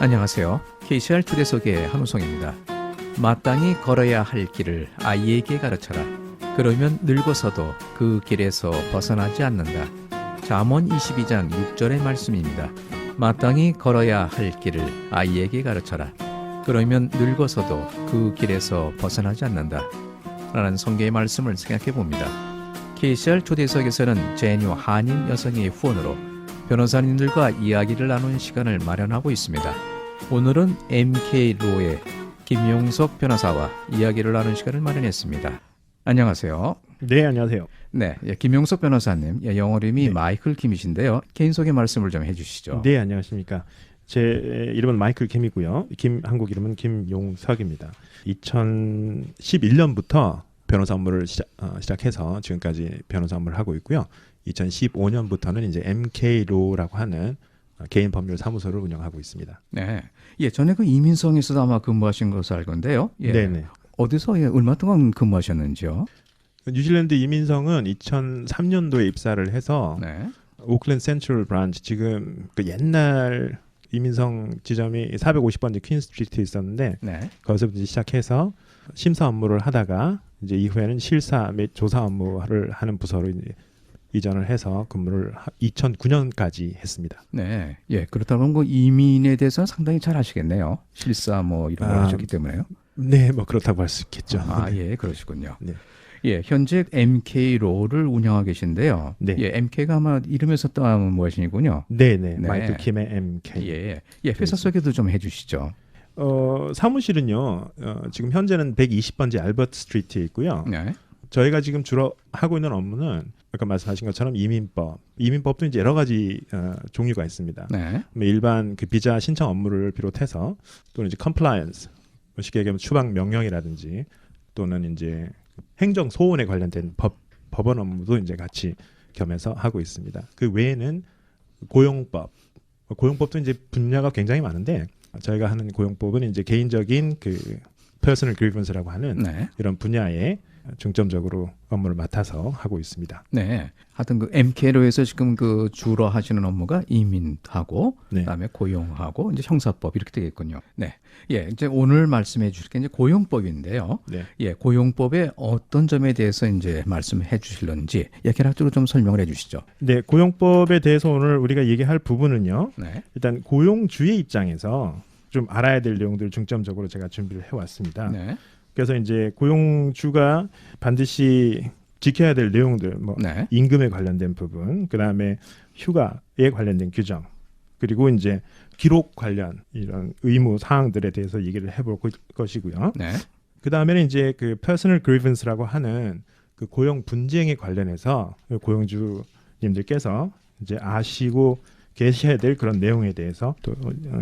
안녕하세요. KCR 초대석의 한우성입니다. 마땅히 걸어야 할 길을 아이에게 가르쳐라. 그러면 늙어서도 그 길에서 벗어나지 않는다. 잠언 22장 6절의 말씀입니다. 마땅히 걸어야 할 길을 아이에게 가르쳐라. 그러면 늙어서도 그 길에서 벗어나지 않는다. 라는 성경의 말씀을 생각해 봅니다. KCR 초대석에서는 제뉴 한인 여성의 후원으로 변호사님들과 이야기를 나누는 시간을 마련하고 있습니다. 오늘은 MK로의 김용석 변호사와 이야기를 나누는 시간을 마련했습니다. 안녕하세요. 네, 안녕하세요. 네, 김용석 변호사님, 영어 이름이 네. 마이클 김이신데요. 개인 소개 말씀을 좀 해주시죠. 네, 안녕하십니까. 제 이름은 마이클 김이고요. 한국 이름은 김용석입니다. 2011년부터 변호사 업무를 시작해서 지금까지 변호사 업무를 하고 있고요. 2015년부터는 이제 MK로라고 하는 개인 법률 사무소를 운영하고 있습니다. 네, 전에 그 이민성에서도 아마 근무하신 것으로 알건데요. 네네. 어디서 얼마 동안 근무하셨는지요? 뉴질랜드 이민성은 2003년도에 입사를 해서 네. 오클랜드 센트럴 브란치, 지금 그 옛날 이민성 지점이 450번지 퀸 스트리트에 있었는데 네. 거기서부터 시작해서 심사 업무를 하다가 이제 이후에는 실사 및 조사 업무를 하는 부서로 이제 이전을 해서 근무를 2009년까지 했습니다. 네, 그렇다면 그 이민에 대해서는 상당히 잘 아시겠네요. 실사 이런 걸 하셨기 때문에요. 네, 그렇다고 할 수 있겠죠. 그러시군요. 네. 현재 MK로를 운영하고 계신데요. 네. MK가 아마 이름에서 따면 무엇이군요. 네네. 네. 마이클 김의 MK. 회사 소개도 좀 해주시죠. 사무실은요, 지금 현재는 120번지 알버트 스트리트에 있고요. 네. 저희가 지금 주로 하고 있는 업무는 아까 말씀하신 것처럼 이민법도 이제 여러 가지 종류가 있습니다. 네. 일반 그 비자 신청 업무를 비롯해서 또는 이제 컴플라이언스, 쉽게 얘기하면 추방 명령이라든지 또는 이제 행정 소원에 관련된 법원 업무도 이제 같이 겸해서 하고 있습니다. 그 외에는 고용법도 이제 분야가 굉장히 많은데 저희가 하는 고용법은 이제 개인적인 그 personal grievance라고 하는 네. 이런 분야에 중점적으로 업무를 맡아서 하고 있습니다. 네. 하여튼 그 MK로에서 지금 그 주로 하시는 업무가 이민하고 네. 그다음에 고용하고 이제 형사법 이렇게 되겠군요. 네. 이제 오늘 말씀해 주실 게 이제 고용법인데요. 네. 고용법의 어떤 점에 대해서 이제 말씀해 주실런지 개략적으로 좀 설명을 해 주시죠. 네, 고용법에 대해서 오늘 우리가 얘기할 부분은요. 네. 일단 고용주의 입장에서 좀 알아야 될 내용들을 중점적으로 제가 준비를 해왔습니다. 네. 그래서 이제 고용주가 반드시 지켜야 될 내용들, 네. 임금에 관련된 부분, 그 다음에 휴가에 관련된 규정, 그리고 이제 기록 관련 이런 의무 사항들에 대해서 얘기를 해볼 것이고요. 네. 그 다음에는 이제 그 personal grievance라고 하는 그 고용 분쟁에 관련해서 고용주님들께서 이제 아시고 계셔야 될 그런 내용에 대해서 또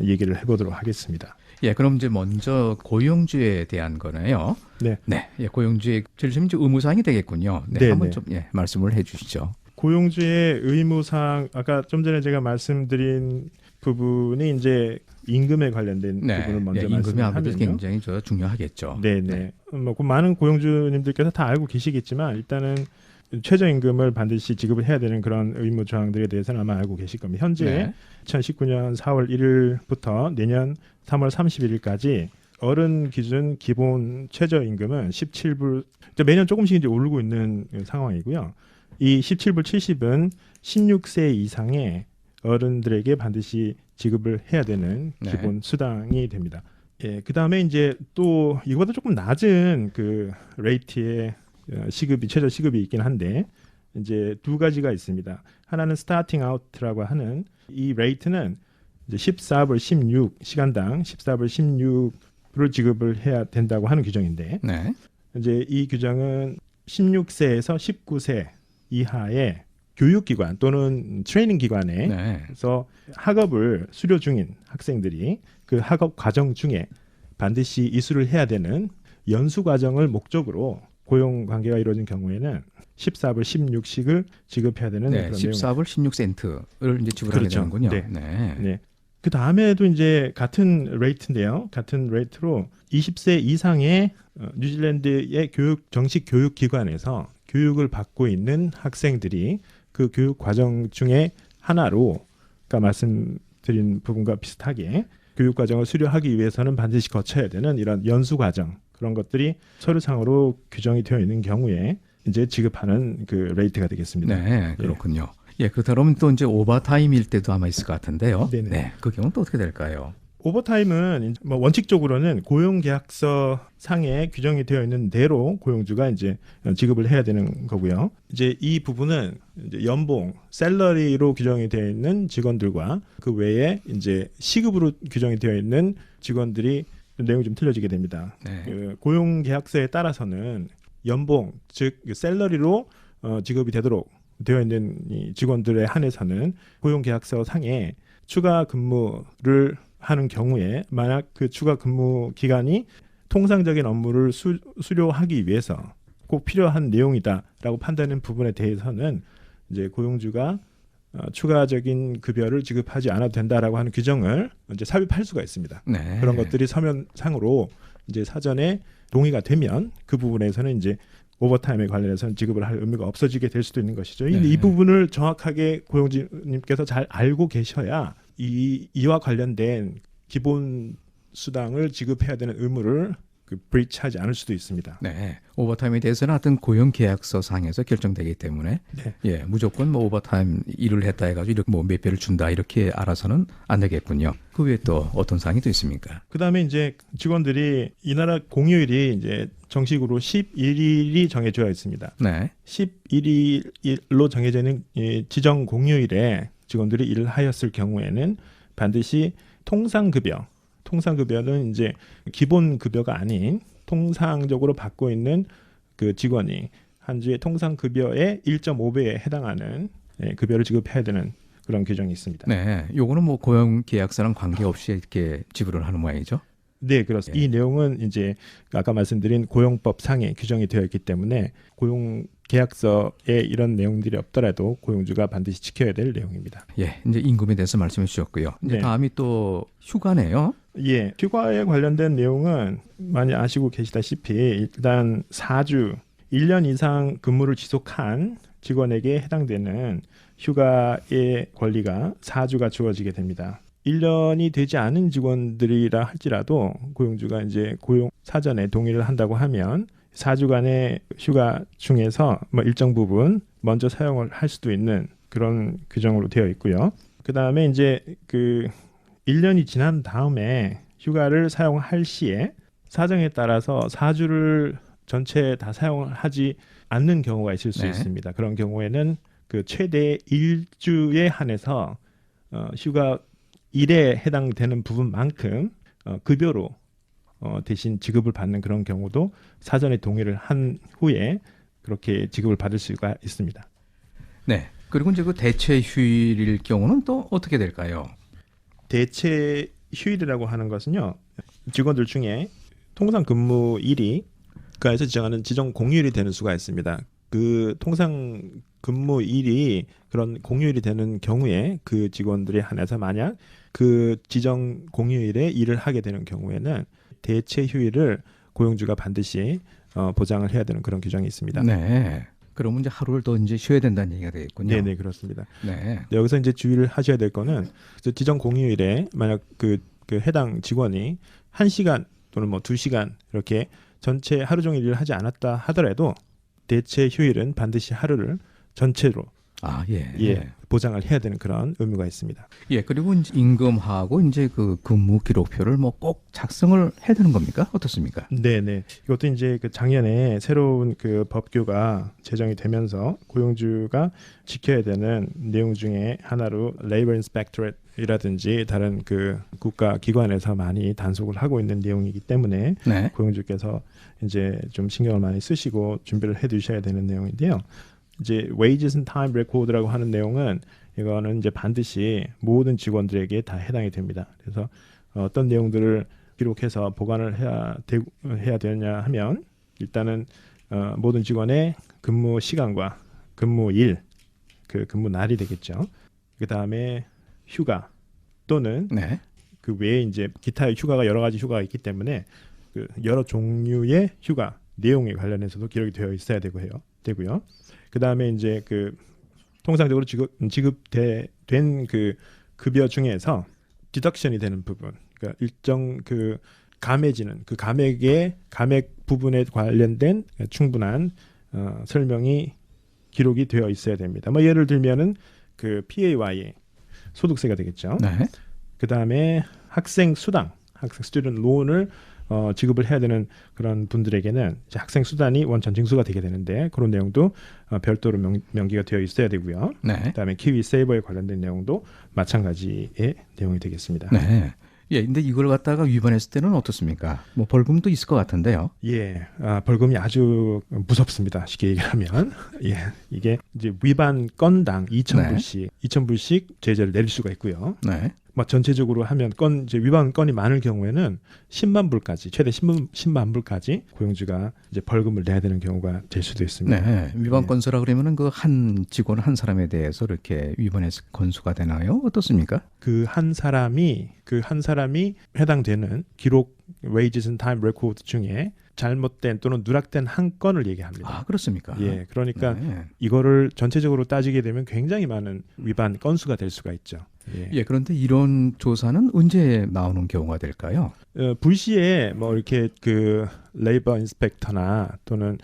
얘기를 해보도록 하겠습니다. 그럼 이제 먼저 고용주에 대한 거네요. 네. 네. 고용주의 제일 처음 의무사항이 되겠군요. 네. 네, 한번 네. 좀 말씀을 해 주시죠. 고용주의 의무사항, 아까 좀 전에 제가 말씀드린 부분이 이제 임금에 관련된 부분을 먼저 임금이 말씀을 아무래도 하면요. 굉장히 중요하겠죠. 네네. 그 많은 고용주님들께서 다 알고 계시겠지만 일단은 최저임금을 반드시 지급을 해야 되는 그런 의무 조항들에 대해서는 아마 알고 계실 겁니다. 현재 네. 2019년 4월 1일부터 내년 3월 31일까지 어른 기준 기본 최저임금은 17불, 매년 조금씩 이제 오르고 있는 상황이고요. 이 17불 70은 16세 이상의 어른들에게 반드시 지급을 해야 되는 네. 기본 수당이 됩니다. 그 다음에 이제 또 이거보다 조금 낮은 그 레이트의 최저 시급이 있긴 한데 이제 두 가지가 있습니다. 하나는 스타팅 아웃라고 하는 이 레이트는 이제 14불 16 시간당 14불 16을 지급을 해야 된다고 하는 규정인데 네. 이제 이 규정은 16세에서 19세 이하의 교육기관 또는 트레이닝 기관에서 학업을 수료 중인 학생들이 그 학업 과정 중에 반드시 이수를 해야 되는 연수 과정을 목적으로 고용 관계가 이루어진 경우에는 14불 16씩을 지급해야 되는 그런 14불 16센트를 이제 지불하게 되는군요. 네. 그 다음에도 이제 같은 레이트인데요. 같은 레이트로 20세 이상의 뉴질랜드의 정식 교육 기관에서 교육을 받고 있는 학생들이 그 교육 과정 중에 하나로 아까 말씀드린 부분과 비슷하게 교육 과정을 수료하기 위해서는 반드시 거쳐야 되는 이런 연수 과정 그런 것들이 서류상으로 규정이 되어 있는 경우에 이제 지급하는 그 레이트가 되겠습니다. 네, 그렇군요. 예, 그렇다면 또 이제 오버타임일 때도 아마 있을 것 같은데요. 네네. 네, 그 경우는 또 어떻게 될까요? 오버타임은 뭐 원칙적으로는 고용계약서 상에 규정이 되어 있는 대로 고용주가 이제 지급을 해야 되는 거고요. 이제 이 부분은 이제 연봉, 샐러리로 규정이 되어 있는 직원들과 그 외에 이제 시급으로 규정이 되어 있는 직원들이 내용이 좀 틀려지게 됩니다. 네. 그 고용계약서에 따라서는 연봉, 즉 샐러리로 지급이 되도록 되어 있는 이 직원들에 한해서는 고용계약서 상에 추가 근무를 하는 경우에 만약 그 추가 근무 기간이 통상적인 업무를 수료하기 위해서 꼭 필요한 내용이다라고 판단하는 부분에 대해서는 이제 고용주가 추가적인 급여를 지급하지 않아도 된다라고 하는 규정을 이제 삽입할 수가 있습니다. 네. 그런 것들이 서면상으로 이제 사전에 동의가 되면 그 부분에서는 이제 오버타임에 관련해서는 지급을 할 의무가 없어지게 될 수도 있는 것이죠. 네. 이 부분을 정확하게 고용주님께서 잘 알고 계셔야 이와 관련된 기본 수당을 지급해야 되는 의무를 브리치하지 않을 수도 있습니다. 네, 오버타임에 대해서는 하여튼 고용계약서 상에서 결정되기 때문에 네. 예, 무조건 뭐 오버타임 일을 했다 해가지고 이렇게 뭐 몇 배를 준다 이렇게 알아서는 안 되겠군요. 그 외에 또 어떤 사항이 또 있습니까? 그다음에 이제 직원들이 이 나라 공휴일이 이제 정식으로 11일이 정해져 있습니다. 네. 11일로 정해져 있는 이 지정 공휴일에 직원들이 일을 하였을 경우에는 반드시 통상급여는 이제 기본 급여가 아닌 통상적으로 받고 있는 그 직원이 한 주에 통상급여의 1.5배에 해당하는 급여를 지급해야 되는 그런 규정이 있습니다. 네, 요거는 뭐 고용계약서랑 관계없이 이렇게 지불을 하는 모양이죠. 네, 그렇습니다. 이 내용은 이제 아까 말씀드린 고용법상에 규정이 되어 있기 때문에 고용계약서에 이런 내용들이 없더라도 고용주가 반드시 지켜야 될 내용입니다. 예, 이제 임금에 대해서 말씀해 주셨고요. 이제 네. 다음이 또 휴가네요. 예, 휴가에 관련된 내용은 많이 아시고 계시다시피 일단 4주, 1년 이상 근무를 지속한 직원에게 해당되는 휴가의 권리가 4주가 주어지게 됩니다. 1년이 되지 않은 직원들이라 할지라도 고용주가 이제 고용 사전에 동의를 한다고 하면 4주간의 휴가 중에서 뭐 일정 부분 먼저 사용을 할 수도 있는 그런 규정으로 되어 있고요. 그다음에 이제 그 1년이 지난 다음에 휴가를 사용할 시에 사정에 따라서 4주를 전체 다 사용하지 않는 경우가 있을 수 네. 있습니다. 그런 경우에는 그 최대 1주에 한해서 휴가 일에 해당되는 부분만큼 급여로 대신 지급을 받는 그런 경우도 사전에 동의를 한 후에 그렇게 지급을 받을 수가 있습니다. 네. 그리고 이제 그 대체 휴일일 경우는 또 어떻게 될까요? 대체 휴일이라고 하는 것은요, 직원들 중에 통상 근무일이 국가에서 지정하는 지정 공휴일이 되는 수가 있습니다. 그 통상 근무일이 그런 공휴일이 되는 경우에 그 직원들에 한해서 만약 그 지정 공휴일에 일을 하게 되는 경우에는 대체 휴일을 고용주가 반드시 보장을 해야 되는 그런 규정이 있습니다. 네. 그러면 이제 하루를 더 이제 쉬어야 된다는 얘기가 되겠군요. 네, 그렇습니다. 네. 여기서 이제 주의를 하셔야 될 거는 지정 공휴일에 만약 그 해당 직원이 1시간 또는 뭐 2시간 이렇게 전체 하루 종일 일을 하지 않았다 하더라도 대체 휴일은 반드시 하루를 전체로 보장을 해야 되는 그런 의무가 있습니다. 예, 그리고 이제 임금하고 이제 그 근무 기록표를 뭐 꼭 작성을 해야 되는 겁니까? 어떻습니까? 네. 이것도 이제 그 작년에 새로운 그 법규가 제정이 되면서 고용주가 지켜야 되는 내용 중에 하나로 Labor Inspectorate이라든지 다른 그 국가 기관에서 많이 단속을 하고 있는 내용이기 때문에 네. 고용주께서 이제 좀 신경을 많이 쓰시고 준비를 해두셔야 되는 내용인데요. 이제 Wages and Time Record라고 하는 내용은 이거는 이제 반드시 모든 직원들에게 다 해당이 됩니다. 그래서 어떤 내용들을 기록해서 보관을 해야 되느냐 하면 일단은 모든 직원의 근무 시간과 근무일, 그 근무 날이 되겠죠. 그 다음에 휴가 또는 네. 그 외에 이제 기타의 휴가가 여러 가지 휴가가 있기 때문에 그 여러 종류의 휴가 내용에 관련해서도 기록이 되어 있어야 되고요. 그 다음에 이제 그 통상적으로 지급된 그 급여 중에서 디덕션이 되는 부분, 그러니까 일정 그 감해지는 그 감액 부분에 관련된 충분한 설명이 기록이 되어 있어야 됩니다. 뭐 예를 들면은 그 PAY 소득세가 되겠죠. 네. 그 다음에 학생 수당, 학생 스튜던트 론을 지급을 해야 되는 그런 분들에게는 이제 학생 수단이 원천 징수가 되게 되는데 그런 내용도 별도로 명기가 되어 있어야 되고요. 네. 그다음에 키위 세이버에 관련된 내용도 마찬가지의 내용이 되겠습니다. 네. 예, 근데 이걸 갖다가 위반했을 때는 어떻습니까? 뭐 벌금도 있을 것 같은데요. 예, 벌금이 아주 무섭습니다. 쉽게 얘기하면, 예, 이게 이제 위반 건당 2,000불씩 제재를 내릴 수가 있고요. 네. 뭐 전체적으로 하면 이제 위반 건이 많을 경우에는 10만 불까지 최대 10만 불까지 고용주가 이제 벌금을 내야 되는 경우가 될 수도 있습니다. 네. 위반 건수라 그러면은 그 한 직원 한 사람에 대해서 이렇게 위반해서 건수가 되나요? 어떻습니까? 그 한 사람이 해당되는 기록 wages and time record 중에 잘못된 또는 누락된 한 건을 얘기합니다. 아, 그렇습니까? 예, 그러니까 네. 이거를 전체적으로 따지게 되면 굉장히 많은 위반 건수가 될 수가 있죠. 예. 예, 그런데 이런 조사는 언제 나오는 경우가 될까요? 불시에 뭐 이렇게 그 레이버 인스펙터나 또는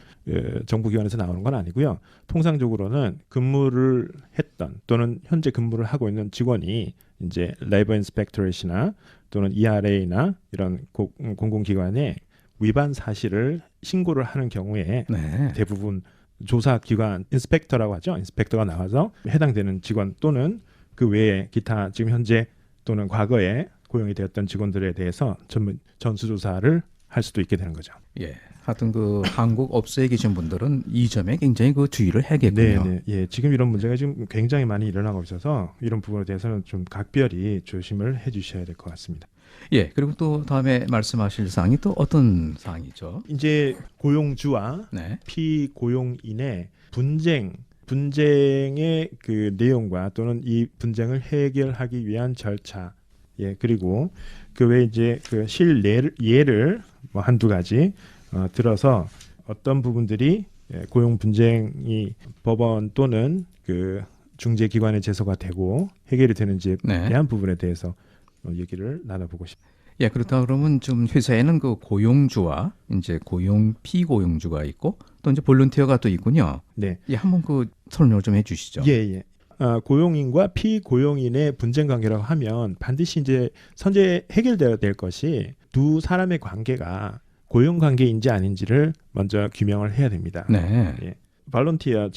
정부기관에서 나오는 건 아니고요. 통상적으로는 근무를 했던 또는 현재 근무를 하고 있는 직원이 이제 레이버 인스펙터레이나 또는 ERA나 이런 공공기관에 위반 사실을 신고를 하는 경우에 네. 대부분 조사기관 인스펙터라고 하죠. 인스펙터가 나와서 해당되는 직원 또는 그 외에 기타 지금 현재 또는 과거에 고용이 되었던 직원들에 대해서 전수조사를 할 수도 있게 되는 거죠. 예. 하여튼 그 한국 업소에 계신 분들은 이 점에 굉장히 그 주의를 해야겠군요. 네. 예, 지금 이런 문제가 지금 굉장히 많이 일어나고 있어서 이런 부분에 대해서는 좀 각별히 조심을 해 주셔야 될 것 같습니다. 예. 그리고 또 다음에 말씀하실 사항이 또 어떤 사항이죠? 이제 고용주와 네. 피고용인의 분쟁의 그 내용과 또는 이 분쟁을 해결하기 위한 절차, 예, 그리고 그 외에 이제 그 예를 뭐 한두 가지 들어서 어떤 부분들이 고용 분쟁이 법원 또는 그 중재기관에 제소가 되고 해결이 되는지에 네. 대한 부분에 대해서 얘기를 나눠보고 싶습니다. 예, 그렇다 그러면 좀 회사에는 그 고용주와 이제 고용 피고용주가 있고 또 이제 볼런티어가 또 있군요. 네. 예, 한번 그 설명을 좀 해주시죠. 예. 고용인과 피고용인의 분쟁 관계라고 하면 반드시 이제 선제 해결되어야 될 것이 두 사람의 관계가 고용 관계인지 아닌지를 먼저 규명을 해야 됩니다. 네. 예. 발론티어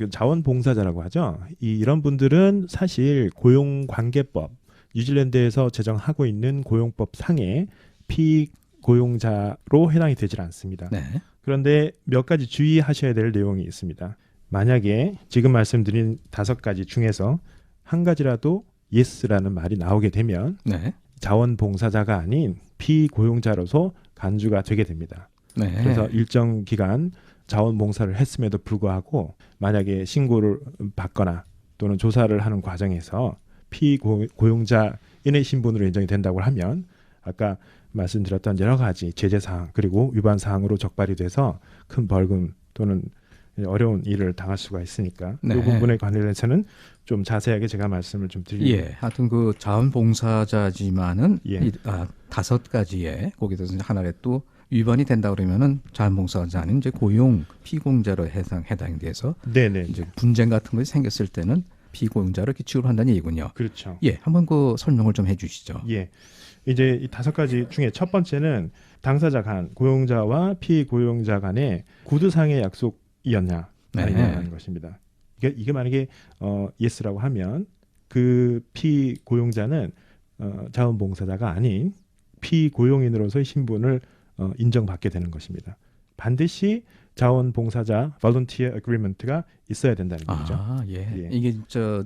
자원봉사자라고 하죠. 이런 분들은 사실 고용관계법 뉴질랜드에서 제정하고 있는 고용법 상에 피고용자로 해당이 되질 않습니다. 네. 그런데 몇 가지 주의하셔야 될 내용이 있습니다. 만약에 지금 말씀드린 5가지 중에서 한 가지라도 yes라는 말이 나오게 되면 네. 자원봉사자가 아닌 피고용자로서 간주가 되게 됩니다. 네. 그래서 일정 기간 자원봉사를 했음에도 불구하고 만약에 신고를 받거나 또는 조사를 하는 과정에서 피고용자인의 신분으로 인정이 된다고 하면 아까 말씀드렸던 여러 가지 제재사항 그리고 위반사항으로 적발이 돼서 큰 벌금 또는 어려운 일을 당할 수가 있으니까 네. 그 부분에 관련해서는 좀 자세하게 제가 말씀을 좀 드리겠습니다. 예, 하여튼 그 자원봉사자지만은 예. 5가지에 거기서 하나에 또 위반이 된다 그러면은 자원봉사자 아닌 이제 고용 피고용자로 해당이 돼서 네네. 이제 분쟁 같은 것이 생겼을 때는 피고용자로 이렇게 취급한다는 얘기군요. 그렇죠. 예, 한번 그 설명을 좀 해주시죠. 예. 이제 이 5가지 중에 첫 번째는 당사자 간 고용자와 피고용자 간의 구두상의 약속이었냐 아니냐는 것입니다. 이게 만약에 yes라고 하면 그 피고용자는 자원봉사자가 아닌 피고용인으로서의 신분을 인정받게 되는 것입니다. 반드시 자원봉사자 volunteer agreement가 있어야 된다는 거죠. 아, 예. 예. 이게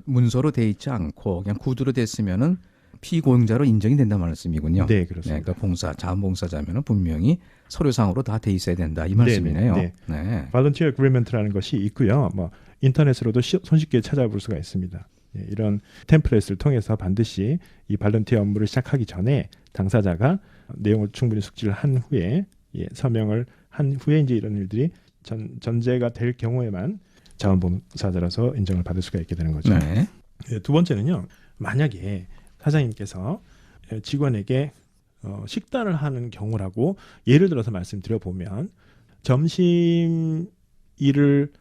문서로 돼 있지 않고 그냥 구두로 됐으면은 피고용자로 인정이 된다는 말씀이군요. 네, 그렇습니다. 그러니까 자원봉사자면은 분명히 서류상으로 다 돼 있어야 된다 이 말씀이네요. 네. 네. volunteer agreement라는 것이 있고요. 뭐 인터넷으로도 손쉽게 찾아볼 수가 있습니다. 예, 이런 템플릿을 통해서 반드시 이 발런티어 업무를 시작하기 전에 당사자가 내용을 충분히 숙지를 한 후에 서명을 한 후에 이제 이런 일들이 전제가 될 경우에만 자원봉사자로서 인정을 받을 수가 있게 되는 거죠. 네. 두 번째는요. 만약에 사장님께서 직원에게 식단을 하는 경우라고 예를 들어서 말씀드려 보면 점심 일을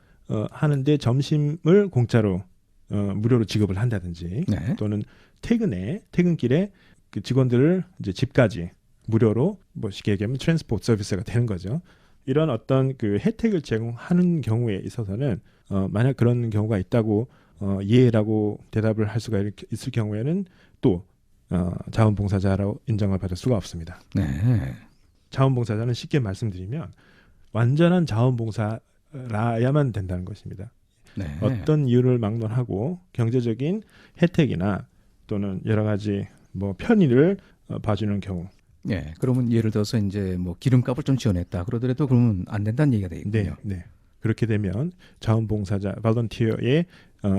하는데 점심을 공짜로 무료로 지급을 한다든지 네. 또는 퇴근길에 그 직원들을 이제 집까지 무료로 뭐 쉽게 얘기하면 트랜스포트 서비스가 되는 거죠. 이런 어떤 그 혜택을 제공하는 경우에 있어서는 만약 그런 경우가 있다고 예라고 대답을 할 수가 있을 경우에는 또 자원봉사자라고 인정을 받을 수가 없습니다. 네. 자원봉사자는 쉽게 말씀드리면 완전한 자원봉사라야만 된다는 것입니다. 네. 어떤 이유를 막론하고 경제적인 혜택이나 또는 여러 가지 뭐 편의를 봐주는 경우. 네. 그러면 예를 들어서 이제 뭐 기름값을 좀 지원했다 그러더라도 그러면 안 된다는 얘기가 되겠군요. 네. 그렇게 되면 자원봉사자, 발런티어의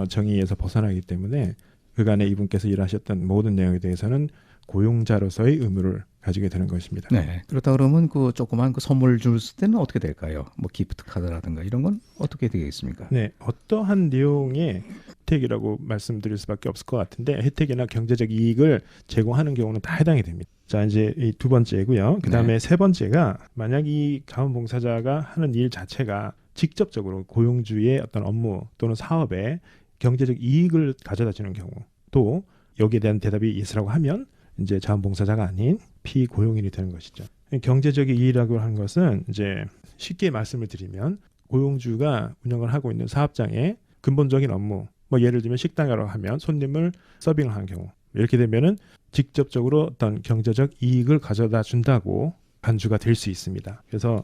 정의에서 벗어나기 때문에 그간에 이분께서 일하셨던 모든 내용에 대해서는 고용자로서의 의무를 가지게 되는 것입니다. 네. 그렇다 그러면 그 조그만 그 선물 줄 때는 어떻게 될까요? 뭐 기프트 카드라든가 이런 건 어떻게 되겠습니까? 네, 어떠한 내용의 혜택이라고 말씀드릴 수밖에 없을 것 같은데 혜택이나 경제적 이익을 제공하는 경우는 다 해당이 됩니다. 자, 이제 이 두 번째고요. 그 다음에 세 번째가 만약 이 자원봉사자가 하는 일 자체가 직접적으로 고용주의 어떤 업무 또는 사업에 경제적 이익을 가져다 주는 경우, 또 여기에 대한 대답이 예스라고 하면 이제 자원봉사자가 아닌 피고용인이 되는 것이죠. 경제적인 이익이라고 하는 것은 이제 쉽게 말씀을 드리면 고용주가 운영을 하고 있는 사업장의 근본적인 업무, 뭐 예를 들면 식당이라고 하면 손님을 서빙을 하는 경우, 이렇게 되면은 직접적으로 어떤 경제적 이익을 가져다 준다고 간주가 될 수 있습니다. 그래서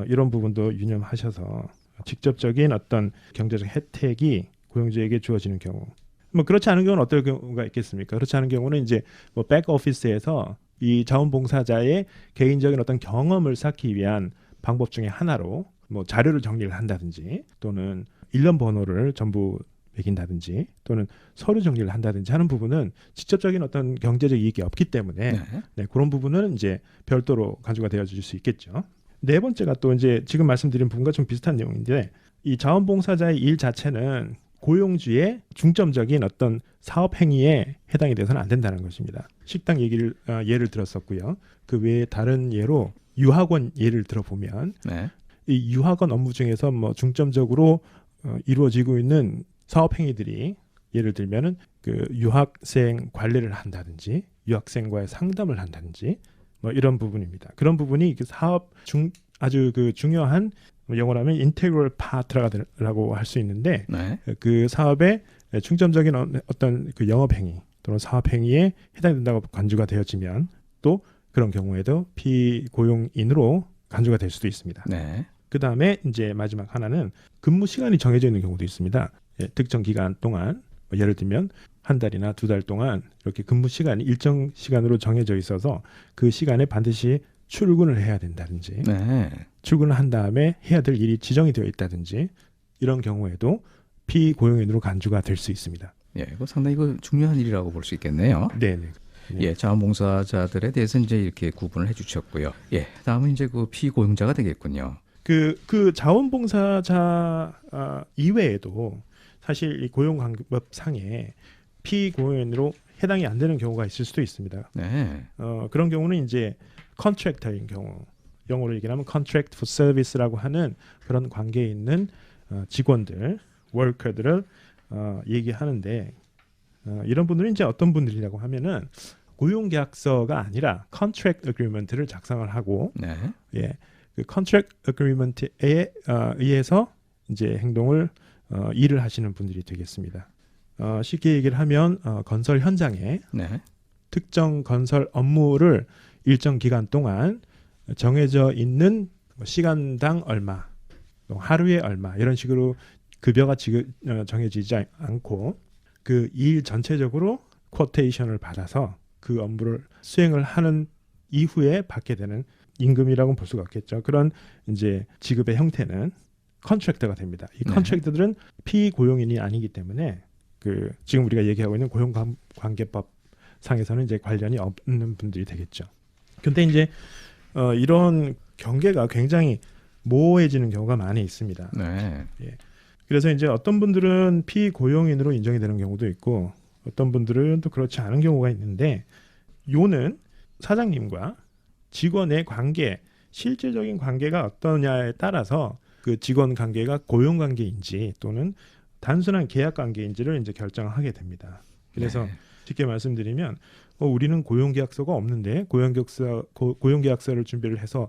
이런 부분도 유념하셔서 직접적인 어떤 경제적 혜택이 고용주에게 주어지는 경우, 뭐 그렇지 않은 경우는 어떨 경우가 있겠습니까? 그렇지 않은 경우는 이제 뭐 백오피스에서 이 자원봉사자의 개인적인 어떤 경험을 쌓기 위한 방법 중에 하나로 뭐 자료를 정리를 한다든지 또는 일련 번호를 전부 매긴다든지 또는 서류 정리를 한다든지 하는 부분은 직접적인 어떤 경제적 이익이 없기 때문에 네, 그런 부분은 이제 별도로 간주가 되어 줄 수 있겠죠. 네 번째가 또 이제 지금 말씀드린 부분과 좀 비슷한 내용인데 이 자원봉사자의 일 자체는 고용주의 중점적인 어떤 사업 행위에 해당이 돼서는 안 된다는 것입니다. 식당 얘기를 예를 들었었고요. 그 외에 다른 예로 유학원 예를 들어보면 이 유학원 업무 중에서 뭐 중점적으로 이루어지고 있는 사업 행위들이 예를 들면은 그 유학생 관리를 한다든지 유학생과의 상담을 한다든지 뭐 이런 부분입니다. 그런 부분이 그 사업 아주 그 중요한 영어로 하면 인테그럴 파트라고 할 수 있는데 그 사업의 중점적인 어떤 그 영업 행위 또는 사업 행위에 해당된다고 간주가 되어지면 또 그런 경우에도 피고용인으로 간주가 될 수도 있습니다. 그 다음에 이제 마지막 하나는 근무 시간이 정해져 있는 경우도 있습니다. 특정 기간 동안 예를 들면 한 달이나 두 달 동안 이렇게 근무 시간이 일정 시간으로 정해져 있어서 그 시간에 반드시 출근을 해야 된다든지 출근을 한 다음에 해야 될 일이 지정이 되어 있다든지 이런 경우에도 피고용인으로 간주가 될 수 있습니다. 이거 상당히 중요한 일이라고 볼 수 있겠네요. 네. 자원봉사자들에 대해서 이제 이렇게 구분을 해주셨고요. 다음은 이제 그 피고용자가 되겠군요. 그 자원봉사자 이외에도 사실 이 고용관계법상에 피고용인으로 해당이 안 되는 경우가 있을 수도 있습니다. 그런 경우는 이제 컨트랙터인 경우, 영어로 얘기하면 contract for service라고 하는 그런 관계에 있는 직원들, 워커들을 얘기하는데 이런 분들은 이제 어떤 분들이라고 하면은 고용계약서가 아니라 contract agreement를 작성을 하고 그 contract agreement에 의해서 이제 행동을 일을 하시는 분들이 되겠습니다. 쉽게 얘기를 하면 건설 현장에 특정 건설 업무를 일정 기간 동안 정해져 있는 시간당 얼마, 하루에 얼마 이런 식으로 급여가 정해지지 않고 그 일 전체적으로 쿼테이션을 받아서 그 업무를 수행을 하는 이후에 받게 되는 임금이라고는 볼 수가 없겠죠. 그런 이제 지급의 형태는 컨트랙터가 됩니다. 이 컨트랙터들은 피고용인이 아니기 때문에 그 지금 우리가 얘기하고 있는 고용관계법 상에서는 이제 관련이 없는 분들이 되겠죠. 근데 이제 이런 경계가 굉장히 모호해지는 경우가 많이 있습니다. 그래서 이제 어떤 분들은 피고용인으로 인정이 되는 경우도 있고 어떤 분들은 또 그렇지 않은 경우가 있는데 요는 사장님과 직원의 관계, 실질적인 관계가 어떠냐에 따라서 그 직원 관계가 고용 관계인지 또는 단순한 계약 관계인지를 이제 결정하게 됩니다. 그래서 쉽게 말씀드리면 우리는 고용계약서가 없는데 고용계약서를 준비를 해서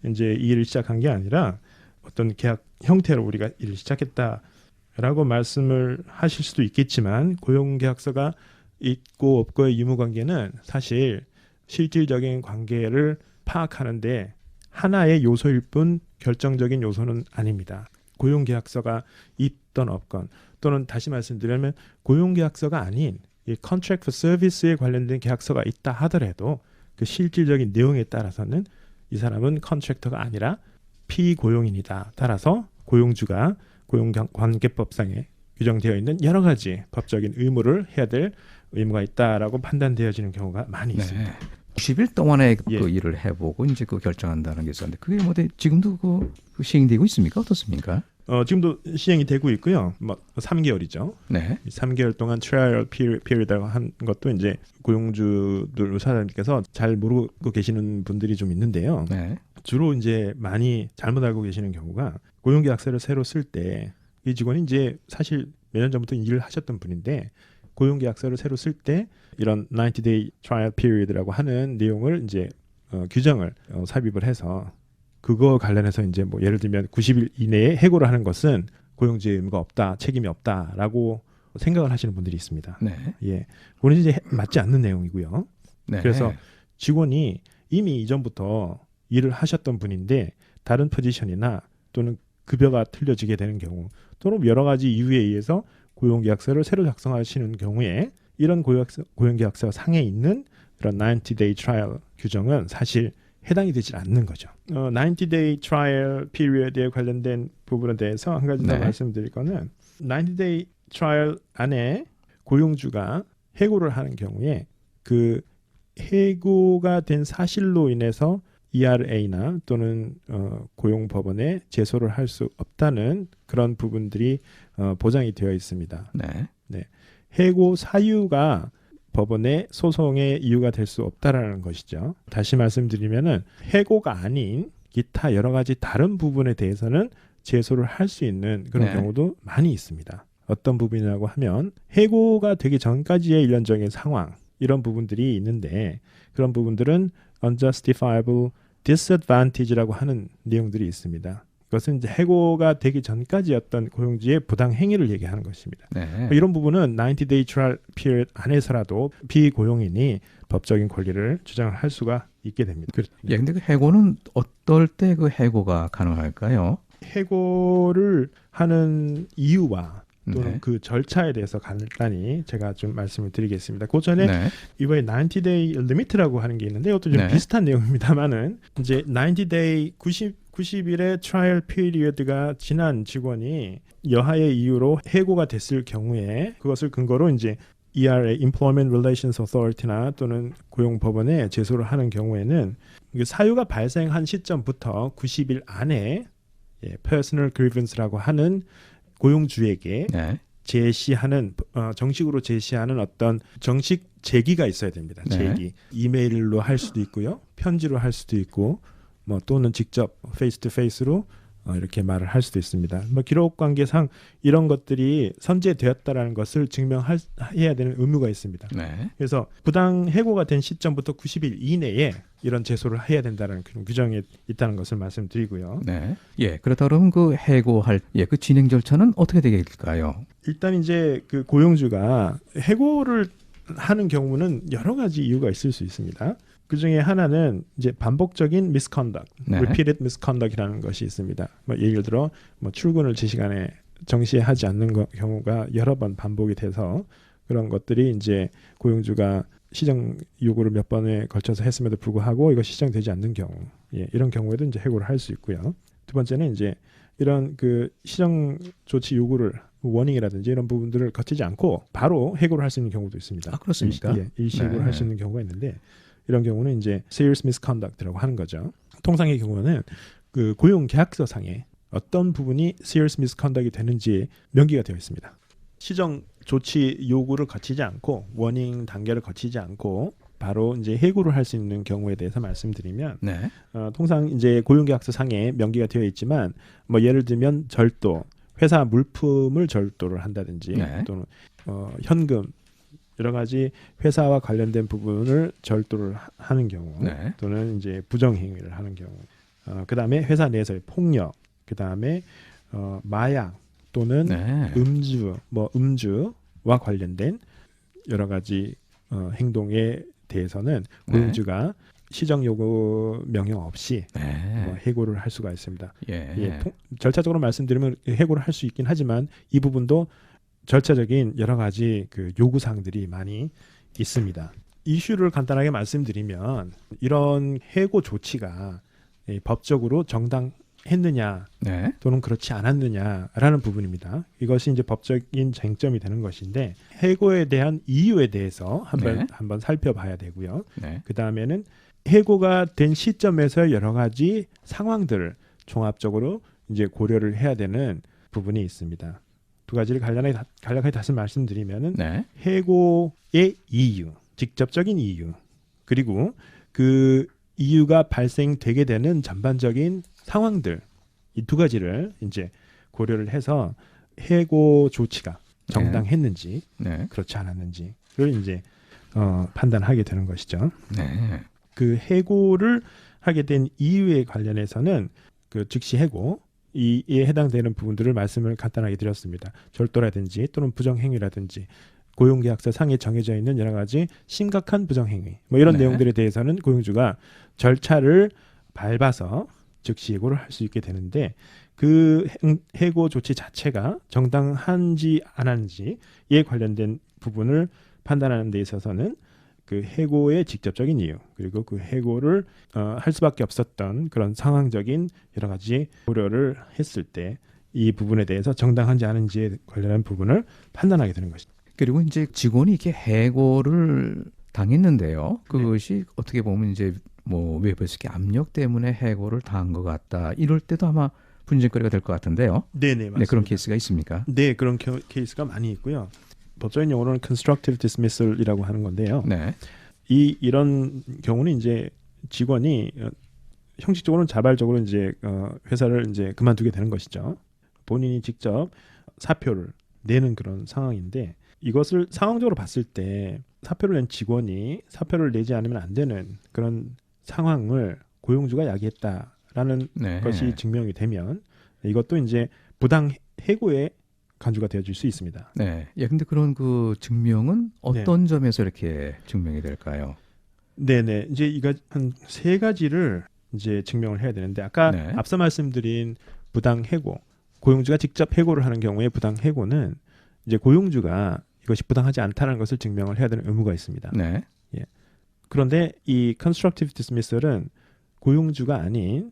이제 이 일을 시작한 게 아니라 어떤 계약 형태로 우리가 일을 시작했다라고 말씀을 하실 수도 있겠지만 고용계약서가 있고 없고의 유무관계는 사실 실질적인 관계를 파악하는데 하나의 요소일 뿐 결정적인 요소는 아닙니다. 고용계약서가 있던 없건 또는 다시 말씀드리면 고용계약서가 아닌 이 contract for service에 관련된 계약서가 있다 하더라도 그 실질적인 내용에 따라서는 이 사람은 컨트랙터가 아니라 피고용인이다. 따라서 고용주가 고용관계법상에 규정되어 있는 여러 가지 법적인 의무를 해야 될 의무가 있다라고 판단되어지는 경우가 많이 있습니다. 90일 동안에 그 일을 해보고 이제 그 결정한다는 게 있었는데 그게 뭐 지금도 그 시행되고 있습니까? 어떻습니까? 지금도 시행이 되고 있고요. 3개월이죠. 네. 3개월 동안 트라이얼 피리어드라고 한 것도 이제 고용주들 사장님께서 잘 모르고 계시는 분들이 좀 있는데요. 네. 주로 이제 많이 잘못 알고 계시는 경우가 고용계약서를 새로 쓸 때 이 직원이 이제 사실 몇 년 전부터 일을 하셨던 분인데 고용계약서를 새로 쓸 때 이런 90day trial period라고 하는 내용을 이제 규정을 삽입을 해서 그거 관련해서 이제 뭐 예를 들면 90일 이내에 해고를 하는 것은 고용주의 의무가 없다, 책임이 없다라고 생각을 하시는 분들이 있습니다. 네. 예, 그건 이제 맞지 않는 내용이고요. 네. 그래서 직원이 이미 이전부터 일을 하셨던 분인데 다른 포지션이나 또는 급여가 틀려지게 되는 경우 또는 여러 가지 이유에 의해서 고용계약서를 새로 작성하시는 경우에 이런 고용계약서 상에 있는 그런 90day trial 규정은 사실 해당이 되지 않는 거죠. 90day trial period에 관련된 부분에 대해서 한 가지 더 말씀드릴 거는 90day trial 안에 고용주가 해고를 하는 경우에 그 해고가 된 사실로 인해서 ERA나 또는 고용법원에 제소를 할 수 없다는 그런 부분들이 보장이 되어 있습니다. 네. 해고 사유가 법원의 소송의 이유가 될 수 없다라는 것이죠. 다시 말씀드리면은 해고가 아닌 기타 여러 가지 다른 부분에 대해서는 제소를 할 수 있는 그런 경우도 많이 있습니다. 어떤 부분이라고 하면 해고가 되기 전까지의 일련적인 상황 이런 부분들이 있는데 그런 부분들은 unjustifiable disadvantage라고 하는 내용들이 있습니다. 그것은 이제 해고가 되기 전까지였던 고용주의 부당 행위를 얘기하는 것입니다. 이런 부분은 90day trial period 안에서라도 비고용인이 법적인 권리를 주장을 할 수가 있게 됩니다. 예, 근데 그 해고는 어떨 때 그 해고가 가능할까요? 해고를 하는 이유와 또는 그 절차에 대해서 간단히 제가 좀 말씀을 드리겠습니다. 그 전에 이번에 90day limit라고 하는 게 있는데 이것도 좀 비슷한 내용입니다만은 이제 90day 90일의 트라이얼 피리어드가 지난 직원이 여하의 이유로 해고가 됐을 경우에 그것을 근거로 이제 ERA Employment Relations Authority나 또는 고용법원에 제소를 하는 경우에는 사유가 발생한 시점부터 90일 안에 Personal Grievance라고 하는 고용주에게 제시하는 정식으로 제시하는 어떤 정식 제기가 있어야 됩니다. 제기 이메일로 할 수도 있고요, 편지로 할 수도 있고, 뭐 또는 직접 페이스 투 페이스로 이렇게 말을 할 수도 있습니다. 뭐 기록 관계상 이런 것들이 선제되었다라는 것을 증명해야 되는 의무가 있습니다. 그래서 부당 해고가 된 시점부터 90일 이내에 이런 제소를 해야 된다는 그런 규정이 있다는 것을 말씀드리고요. 예, 그렇다 그러면 그 해고할 그 진행 절차는 어떻게 되겠을까요? 일단 이제 그 고용주가 해고를 하는 경우는 여러 가지 이유가 있을 수 있습니다. 그 중에 하나는 이제 반복적인 misconduct, repeated misconduct이라는 것이 있습니다. 뭐 예를 들어 뭐 출근을 제 시간에 정시에 하지 않는 경우가 여러 번 반복이 돼서 그런 것들이 이제 고용주가 시정 요구를 몇 번에 걸쳐서 했음에도 불구하고 이거 시정되지 않는 경우, 이런 경우에도 이제 해고를 할 수 있고요. 두 번째는 이제 이런 그 시정 조치 요구를 워닝이라든지 이런 부분들을 거치지 않고 바로 해고를 할 수 있는 경우도 있습니다. 그렇습니까? 일시해고를 할 수 있는 경우가 있는데. 이런 경우는 이제 serious misconduct라고 하는 거죠. 통상의 경우는 그 고용 계약서상에 어떤 부분이 serious misconduct이 되는지 명기가 되어 있습니다. 시정 조치 요구를 거치지 않고 워닝 단계를 거치지 않고 바로 이제 해고를 할 수 있는 경우에 대해서 말씀드리면 네. 통상 이제 고용계약서 상에 명기가 되어 있지만 뭐 예를 들면 절도, 회사 물품을 절도를 한다든지 네. 또는 현금 여러 가지 회사와 관련된 부분을 절도를 하는 경우 네. 또는 이제 부정행위를 하는 경우 그다음에 회사 내에서의 폭력 그다음에 마약 또는 네. 음주와 관련된 여러 가지 행동에 대해서는 고용주가 시정 요구 명령 없이 해고를 할 수가 있습니다. 절차적으로 말씀드리면 해고를 할 수 있긴 하지만 이 부분도 절차적인 여러 가지 그 요구 사항들이 많이 있습니다. 이슈를 간단하게 말씀드리면 이런 해고 조치가 법적으로 정당했느냐 또는 그렇지 않았느냐라는 부분입니다. 이것이 이제 법적인 쟁점이 되는 것인데 해고에 대한 이유에 대해서 한번 살펴봐야 되고요. 그 다음에는 해고가 된 시점에서 여러 가지 상황들을 종합적으로 이제 고려를 해야 되는 부분이 있습니다. 두 가지를 간략하게 다시 말씀드리면은 해고의 이유, 직접적인 이유, 그리고 그 이유가 발생되게 되는 전반적인 상황들 이 두 가지를 이제 고려를 해서 해고 조치가 정당했는지 그렇지 않았는지를 이제 판단하게 되는 것이죠. 그 해고를 하게 된 이유에 관련해서는 그 즉시 해고 이에 해당되는 부분들을 말씀을 간단하게 드렸습니다. 절도라든지 또는 부정행위라든지 고용계약서 상에 정해져 있는 여러 가지 심각한 부정행위 뭐 이런 내용들에 대해서는 고용주가 절차를 밟아서 즉시 해고를 할 수 있게 되는데 그 해고 조치 자체가 정당한지 안 한지에 관련된 부분을 판단하는 데 있어서는 그 해고의 직접적인 이유 그리고 그 해고를 할 수밖에 없었던 그런 상황적인 여러 가지 고려를 했을 때 이 부분에 대해서 정당한지 아닌지에 관련한 부분을 판단하게 되는 것입니다. 그리고 이제 직원이 이렇게 해고를 당했는데요. 그것이 어떻게 보면 이제 뭐 외부에서 이렇게 압력 때문에 해고를 당한 것 같다. 이럴 때도 아마 분쟁거리가 될 것 같은데요. 네네 맞습니다. 그런 케이스가 있습니까? 네, 그런 케이스가 많이 있고요. 법적인 용어로는 constructive dismissal이라고 하는 건데요. 이런 경우는 이제 직원이 형식적으로는 자발적으로 이제 회사를 이제 그만두게 되는 것이죠. 본인이 직접 사표를 내는 그런 상황인데 이것을 상황적으로 봤을 때 사표를 낸 직원이 사표를 내지 않으면 안 되는 그런 상황을 고용주가 야기했다라는 것이 증명이 되면 이것도 이제 부당 해고에 간주가 되어질 수 있습니다. 근데 그런 그 증명은 어떤 점에서 이렇게 증명이 될까요? 이제 이거 한 세 가지를 이제 증명을 해야 되는데 아까 앞서 말씀드린 부당 해고, 고용주가 직접 해고를 하는 경우에 부당 해고는 이제 고용주가 이것이 부당하지 않다는 것을 증명을 해야 되는 의무가 있습니다. 그런데 이 constructive dismissal은 고용주가 아닌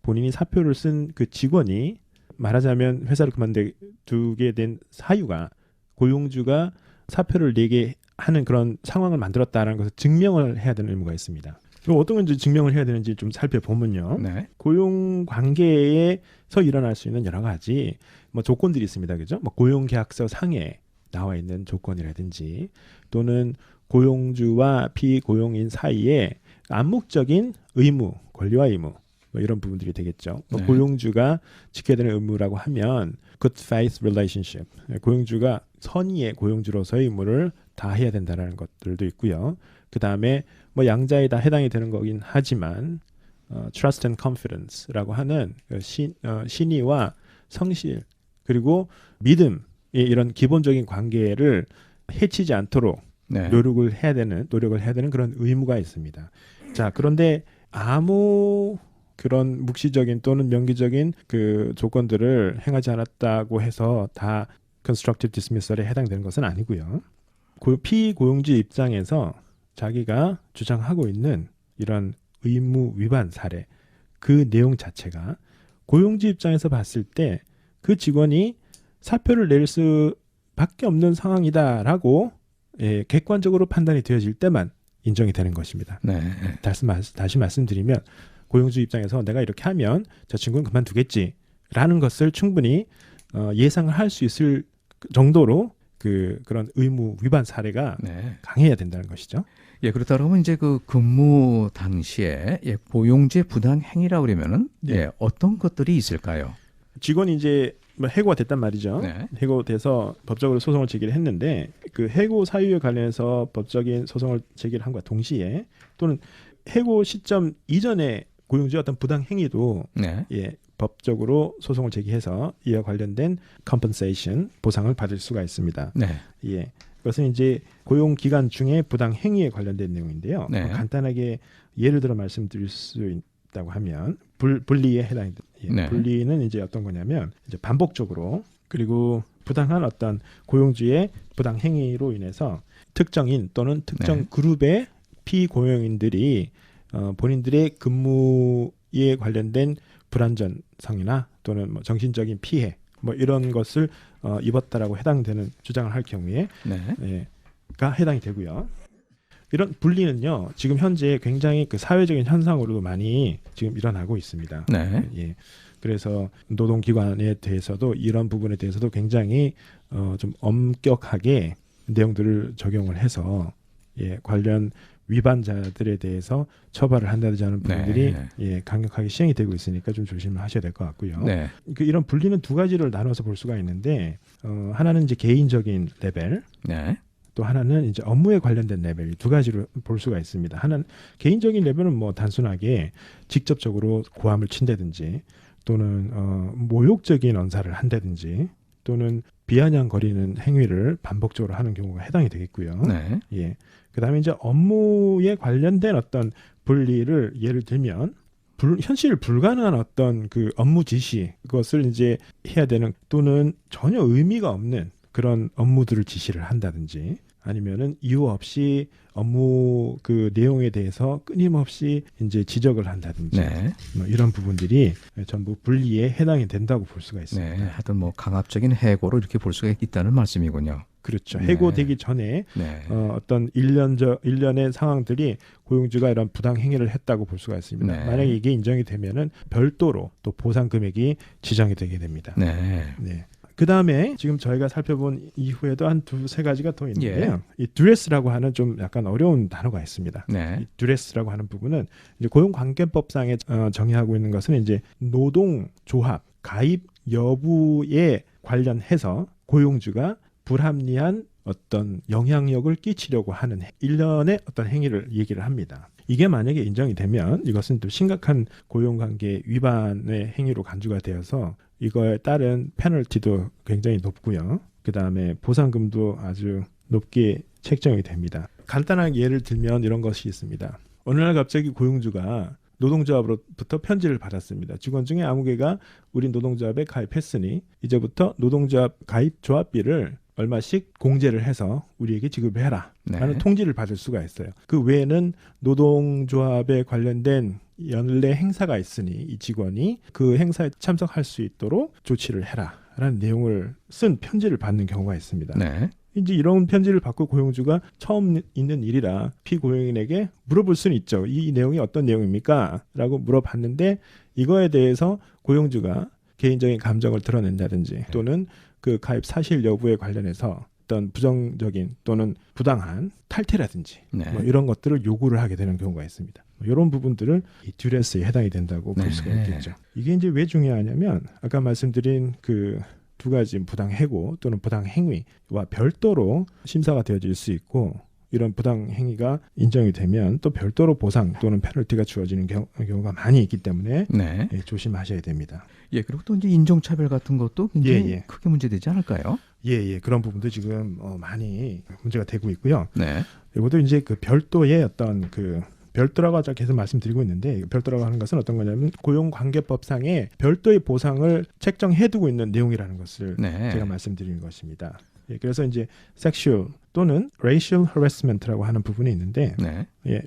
본인이 사표를 쓴 그 직원이 말하자면 회사를 그만두게 된 사유가 고용주가 사표를 내게 하는 그런 상황을 만들었다는 것을 증명을 해야 되는 의무가 있습니다. 그럼 어떤 건지 증명을 해야 되는지 좀 살펴보면요. 고용 관계에서 일어날 수 있는 여러 가지 뭐 조건들이 있습니다. 그죠? 뭐 고용계약서 상에 나와 있는 조건이라든지 또는 고용주와 피고용인 사이에 암묵적인 의무, 권리와 의무 뭐 이런 부분들이 되겠죠. 고용주가 지켜야 되는 의무라고 하면 good faith relationship, 고용주가 선의의 고용주로서의 의무를 다해야 된다는 것들도 있고요. 그 다음에 뭐 양자에 다 해당이 되는 거긴 하지만 trust and confidence라고 하는 신의와 성실 그리고 믿음의 이런 기본적인 관계를 해치지 않도록 노력을 해야 되는 그런 의무가 있습니다. 자, 그런데 아무 그런 묵시적인 또는 명기적인 그 조건들을 행하지 않았다고 해서 다 constructive dismissal에 해당되는 것은 아니고요. 피고용주 입장에서 자기가 주장하고 있는 이런 의무 위반 사례, 그 내용 자체가 고용주 입장에서 봤을 때 그 직원이 사표를 낼 수밖에 없는 상황이다라고 객관적으로 판단이 되어질 때만 인정이 되는 것입니다. 다시 말씀드리면 고용주 입장에서 내가 이렇게 하면 저 친구는 그만두겠지라는 것을 충분히 예상을 할 수 있을 정도로 그런 의무 위반 사례가 네. 강해야 된다는 것이죠. 예, 그렇다 그러면 이제 그 근무 당시에 고용주의 부당 행위라 그러면은 어떤 것들이 있을까요? 직원이 이제 해고가 됐단 말이죠. 네. 해고돼서 법적으로 소송을 제기를 했는데 그 해고 사유에 관련해서 법적인 소송을 제기를 한과 동시에 또는 해고 시점 이전에 고용주의 어떤 부당 행위도 법적으로 소송을 제기해서 이와 관련된 compensation 보상을 받을 수가 있습니다. 네. 예. 그것은 이제 고용 기간 중에 부당 행위에 관련된 내용인데요. 간단하게 예를 들어 말씀드릴 수 있다고 하면 분리에 해당이 분리는 이제 어떤 거냐면 이제 반복적으로 그리고 부당한 어떤 고용주의 부당 행위로 인해서 특정인 또는 특정 그룹의 피고용인들이 본인들의 근무에 관련된 불안전성이나 또는 뭐 정신적인 피해 뭐 이런 것을 입었다라고 해당되는 주장을 할 경우에 가 해당이 되고요. 이런 분리는요 지금 현재 굉장히 그 사회적인 현상으로도 많이 지금 일어나고 있습니다. 예. 그래서 노동기관에 대해서도 이런 부분에 대해서도 굉장히 좀 엄격하게 내용들을 적용을 해서 관련 위반자들에 대해서 처벌을 한다든지 하는 부분들이 강력하게 시행이 되고 있으니까 좀 조심을 하셔야 될 것 같고요. 이런 분리는 두 가지를 나눠서 볼 수가 있는데 하나는 이제 개인적인 레벨, 또 하나는 이제 업무에 관련된 레벨 두 가지로 볼 수가 있습니다. 하나는 개인적인 레벨은 뭐 단순하게 직접적으로 고함을 친다든지 또는 모욕적인 언사를 한다든지 또는 비아냥거리는 행위를 반복적으로 하는 경우가 해당이 되겠고요. 예. 그다음에 이제 업무에 관련된 어떤 분리를 예를 들면 현실 불가능한 어떤 그 업무 지시 그것을 이제 해야 되는 또는 전혀 의미가 없는 그런 업무들을 지시를 한다든지 아니면은 이유 없이 업무 그 내용에 대해서 끊임없이 이제 지적을 한다든지 뭐 이런 부분들이 전부 분리에 해당이 된다고 볼 수가 있습니다. 하여튼 뭐 강압적인 해고로 이렇게 볼 수가 있다는 말씀이군요. 그렇죠. 해고되기 전에 어떤 일련의 상황들이 고용주가 이런 부당 행위를 했다고 볼 수가 있습니다. 만약에 이게 인정이 되면은 별도로 또 보상 금액이 지정이 되게 됩니다. 그 다음에 지금 저희가 살펴본 이후에도 한 두세 가지가 더 있는데요. 이 듀레스라고 하는 좀 약간 어려운 단어가 있습니다. 이 듀레스라고 하는 부분은 이제 고용관계법상에 정의하고 있는 것은 이제 노동조합 가입 여부에 관련해서 고용주가 불합리한 어떤 영향력을 끼치려고 하는 일련의 어떤 행위를 얘기를 합니다. 이게 만약에 인정이 되면 이것은 또 심각한 고용관계 위반의 행위로 간주가 되어서 이거에 따른 페널티도 굉장히 높고요. 그 다음에 보상금도 아주 높게 책정이 됩니다. 간단하게 예를 들면 이런 것이 있습니다. 어느 날 갑자기 고용주가 노동조합으로부터 편지를 받았습니다. 직원 중에 아무 개가 우리 노동조합에 가입했으니 이제부터 노동조합 가입 조합비를 얼마씩 공제를 해서 우리에게 지급해라 라는 통지를 받을 수가 있어요. 그 외에는 노동조합에 관련된 연례 행사가 있으니 이 직원이 그 행사에 참석할 수 있도록 조치를 해라 라는 내용을 쓴 편지를 받는 경우가 있습니다. 이제 이런 편지를 받고 고용주가 처음 있는 일이라 피고용인에게 물어볼 수는 있죠. 이 내용이 어떤 내용입니까? 라고 물어봤는데 이거에 대해서 고용주가 개인적인 감정을 드러낸다든지 또는 그 가입 사실 여부에 관련해서 어떤 부정적인 또는 부당한 탈퇴라든지 뭐 이런 것들을 요구를 하게 되는 경우가 있습니다. 이런 부분들을 이 듀레스에 해당이 된다고 볼 수가 있겠죠. 이게 이제 왜 중요하냐면 아까 말씀드린 그 두 가지 부당 해고 또는 부당 행위와 별도로 심사가 되어질 수 있고 이런 부당 행위가 인정이 되면 또 별도로 보상 또는 페널티가 주어지는 경우가 많이 있기 때문에 조심하셔야 됩니다. 그리고 또 이제 인종차별 같은 것도 굉장히 크게 문제되지 않을까요? 그런 부분도 지금 많이 문제가 되고 있고요. 이것도 이제 그 별도의 어떤 그 별도라고 계속 말씀드리고 있는데 별도라고 하는 것은 어떤 거냐면 고용관계법상에 별도의 보상을 책정해두고 있는 내용이라는 것을 제가 말씀드리는 것입니다. 그래서 이제 섹슈얼 또는 racial harassment라고 하는 부분이 있는데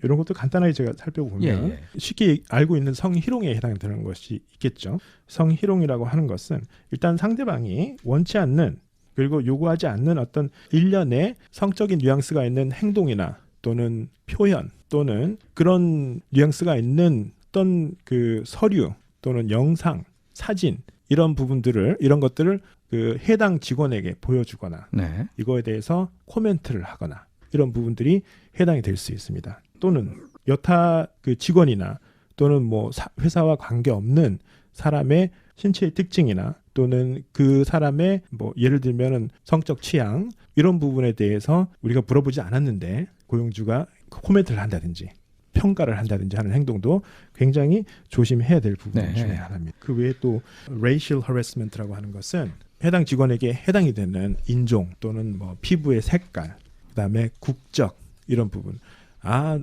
이런 것도 간단하게 제가 살펴보면 쉽게 알고 있는 성희롱에 해당되는 것이 있겠죠. 성희롱이라고 하는 것은 일단 상대방이 원치 않는 그리고 요구하지 않는 어떤 일련의 성적인 뉘앙스가 있는 행동이나 또는 표현 또는 그런 뉘앙스가 있는 어떤 그 서류 또는 영상, 사진 이런 것들을 그 해당 직원에게 보여주거나 네. 이거에 대해서 코멘트를 하거나 이런 부분들이 해당이 될 수 있습니다. 또는 여타 그 직원이나 또는 뭐 회사와 관계없는 사람의 신체의 특징이나 또는 그 사람의 뭐 예를 들면은 성적 취향 이런 부분에 대해서 우리가 물어보지 않았는데 고용주가 코멘트를 한다든지 평가를 한다든지 하는 행동도 굉장히 조심해야 될 부분 네. 중에 하나입니다. 그 외에 또 racial harassment라고 하는 것은 해당 직원에게 해당이 되는 인종 또는 뭐 피부의 색깔, 그다음에 국적 이런 부분.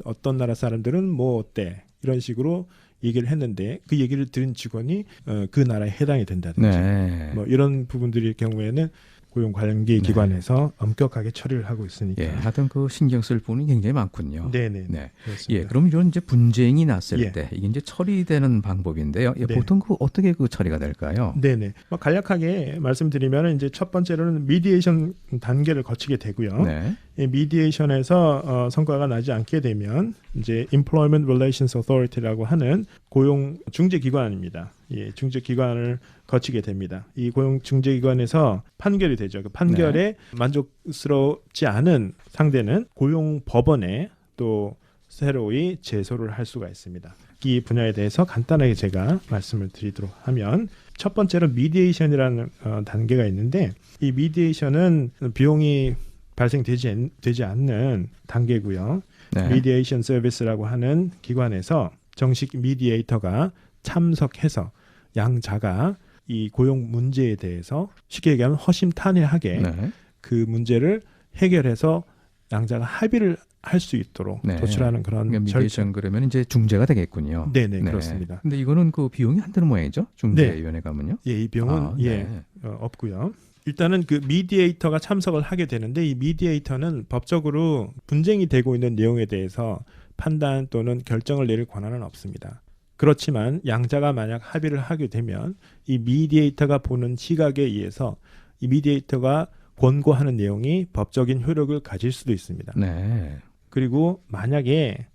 어떤 나라 사람들은 뭐 어때 이런 식으로 얘기를 했는데 그 얘기를 들은 직원이 그 나라에 해당이 된다든지 네. 뭐 이런 부분들일 경우에는 고용 관계 기관에서 엄격하게 처리를 하고 있으니까. 예, 하여튼 그 신경 쓸 부분이 굉장히 많군요. 네네. 네. 그렇습니다. 예, 그럼 이런 이제 분쟁이 났을 예. 때 이게 이제 처리되는 방법인데요. 예, 네. 보통 어떻게 처리가 될까요? 네네. 간략하게 말씀드리면 이제 첫 번째로는 미디에이션 단계를 거치게 되고요. 네. 이 미디에이션에서 성과가 나지 않게 되면 이제 Employment Relations Authority라고 하는 고용 중재 기관입니다. 예, 중재 기관을 거치게 됩니다. 이 고용 중재 기관에서 판결이 되죠. 그 판결에 만족스럽지 않은 상대는 고용 법원에 또 새로이 제소를 할 수가 있습니다. 이 분야에 대해서 간단하게 제가 말씀을 드리도록 하면 첫 번째로 미디에이션이라는 단계가 있는데 이 미디에이션은 비용이 발생되지 않는 단계고요. 네. 미디에이션 서비스라고 하는 기관에서 정식 미디에이터가 참석해서 양자가 이 고용 문제에 대해서 쉽게 얘기하면 허심탄회하게 네. 그 문제를 해결해서 양자가 합의를 할 수 있도록 네. 도출하는 그런 그러니까 미디에이션 그러면 이제 중재가 되겠군요. 네네 그렇습니다. 근데 이거는 그 비용이 안 드는 모양이죠? 중재위원회 가면요? 예, 이 비용은 네. 없고요. 일단은 그 미디에이터가 참석을 하게 되는데 이 미디에이터는 법적으로 분쟁이 되고 있는 내용에 대해서 판단 또는 결정을 내릴 권한은 없습니다. 그렇지만 양자가 만약 합의를 하게 되면 이 미디에이터가 보는 시각에 의해서 이 미디에이터가 권고하는 내용이 법적인 효력을 가질 수도 있습니다. 네. 그리고 만약에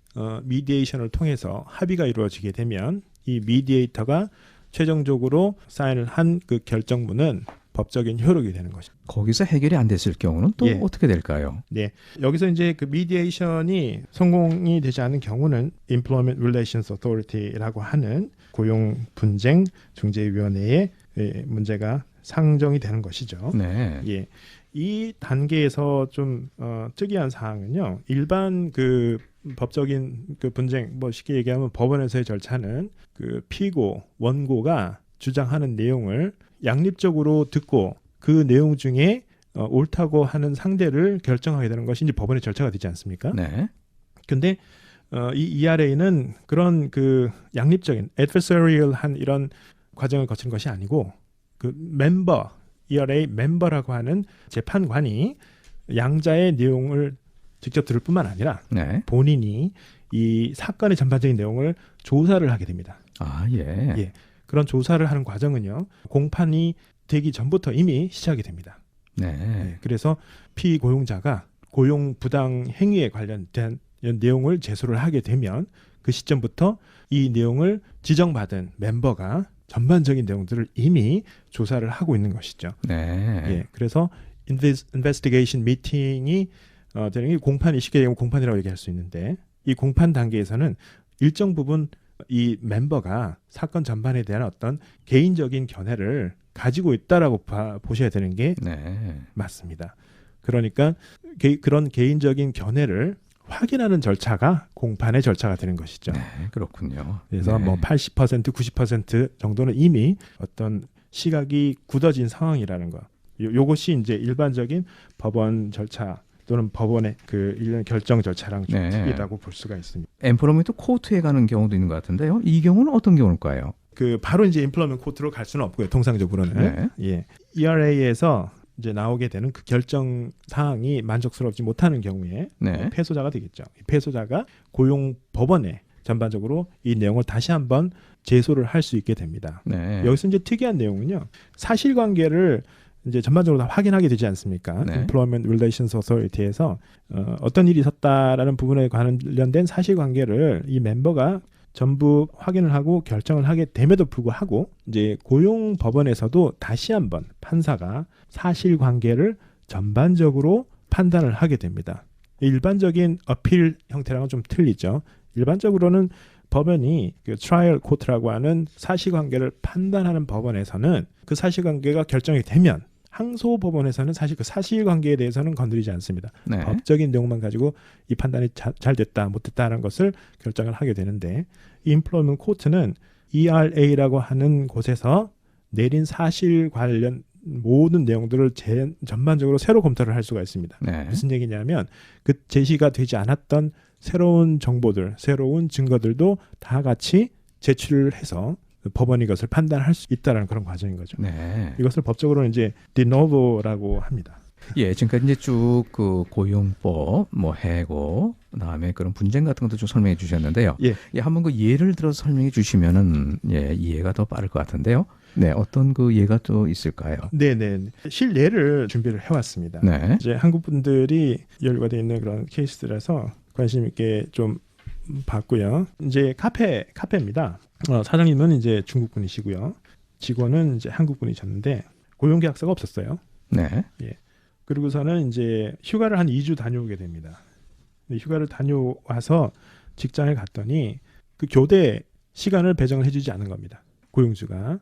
미디에이션을 통해서 합의가 이루어지게 되면 이 미디에이터가 최종적으로 사인을 한 그 결정문은 법적인 효력이 되는 것입니다. 거기서 해결이 안 됐을 경우는 또 어떻게 될까요? 네, 여기서 이제 그 미디에이션이 성공이 되지 않은 경우는 Employment Relations Authority라고 하는 고용 분쟁 중재위원회의 문제가 상정이 되는 것이죠. 네. 예, 이 단계에서 좀 특이한 사항은요. 일반 그 법적인 그 분쟁, 뭐 쉽게 얘기하면 법원에서의 절차는 그 피고 원고가 주장하는 내용을 양립적으로 듣고 그 내용 중에 옳다고 하는 상대를 결정하게 되는 것이 이제 법원의 절차가 되지 않습니까? 네. 근데 이 ERA는 그런 그 양립적인 adversarial한 이런 과정을 거치는 것이 아니고 그 멤버 ERA 멤버라고 하는 재판관이 양자의 내용을 직접 들을 뿐만 아니라 네. 본인이 이 사건의 전반적인 내용을 조사를 하게 됩니다. 아, 예. 예. 그런 조사를 하는 과정은요. 공판이 되기 전부터 이미 시작이 됩니다. 네. 네. 그래서 피고용자가 고용 부당 행위에 관련된 내용을 제소를 하게 되면 그 시점부터 이 내용을 지정받은 멤버가 전반적인 내용들을 이미 조사를 하고 있는 것이죠. 네. 예. 그래서 investigation meeting이 되는 게 공판이 쉽게 얘기하면 공판이라고 얘기할 수 있는데 이 공판 단계에서는 일정 부분 이 멤버가 사건 전반에 대한 어떤 개인적인 견해를 가지고 있다라고 보셔야 되는 게 맞습니다. 그러니까 그런 개인적인 견해를 확인하는 절차가 공판의 절차가 되는 것이죠. 네, 그렇군요. 그래서 뭐 80%, 90% 정도는 이미 어떤 시각이 굳어진 상황이라는 거. 요것이 이제 일반적인 법원 절차 또는 법원의 그 일련 결정 절차랑 좀 틀리다고 볼 수가 있습니다. 엠플로이먼트 코트에 가는 경우도 있는 것 같은데요. 이 경우는 어떤 경우일까요? 그 바로 이제 임플로이먼트 코트로 갈 수는 없고요. 통상적으로는 예. ERA에서 이제 나오게 되는 그 결정 사항이 만족스럽지 못하는 경우에 패소자가 되겠죠. 패소자가 고용 법원에 전반적으로 이 내용을 다시 한번 제소를 할 수 있게 됩니다. 여기서 이제 특이한 내용은요. 사실관계를 이제 전반적으로 다 확인하게 되지 않습니까? Employment Relations Authority에서 어떤 일이 있었다라는 부분에 관련된 사실관계를 이 멤버가 전부 확인을 하고 결정을 하게 됨에도 불구하고 이제 고용법원에서도 다시 한번 판사가 사실관계를 전반적으로 판단을 하게 됩니다. 일반적인 어필 형태랑은 좀 틀리죠. 일반적으로는 법원이 그 트라이얼 코트라고 하는 사실관계를 판단하는 법원에서는 그 사실관계가 결정이 되면 항소 법원에서는 사실 그 사실관계에 대해서는 건드리지 않습니다. 네. 법적인 내용만 가지고 이 판단이 잘 됐다 못됐다라는 것을 결정을 하게 되는데 임플로이먼트 코트는 ERA라고 하는 곳에서 내린 사실 관련 모든 내용들을 전반적으로 새로 검토를 할 수가 있습니다. 네. 무슨 얘기냐면 그 제시가 되지 않았던 새로운 정보들, 새로운 증거들도 다 같이 제출을 해서 법원이 이것을 판단할 수 있다는 그런 과정인 거죠. 네. 이것을 법적으로는 이제 디노보라고 합니다. 예, 지금까지 이제 쭉 그 고용법, 뭐 해고, 그다음에 그런 분쟁 같은 것도 좀 설명해 주셨는데요. 예. 예, 한번 그 예를 들어서 설명해 주시면은 예, 이해가 더 빠를 것 같은데요. 네, 어떤 그 예가 또 있을까요? 네네. 실례를 준비를 해왔습니다. 네. 이제 한국 분들이 연루가 되어 있는 그런 케이스들에서 관심 있게 좀 봤고요. 이제 카페입니다. 사장님은 이제 중국 분이시고요. 직원은 이제 한국 분이셨는데 고용계약서가 없었어요. 네. 예. 그리고서는 이제 휴가를 한 2주 다녀오게 됩니다. 휴가를 다녀와서 직장에 갔더니 그 교대 시간을 배정을 해주지 않은 겁니다. 고용주가.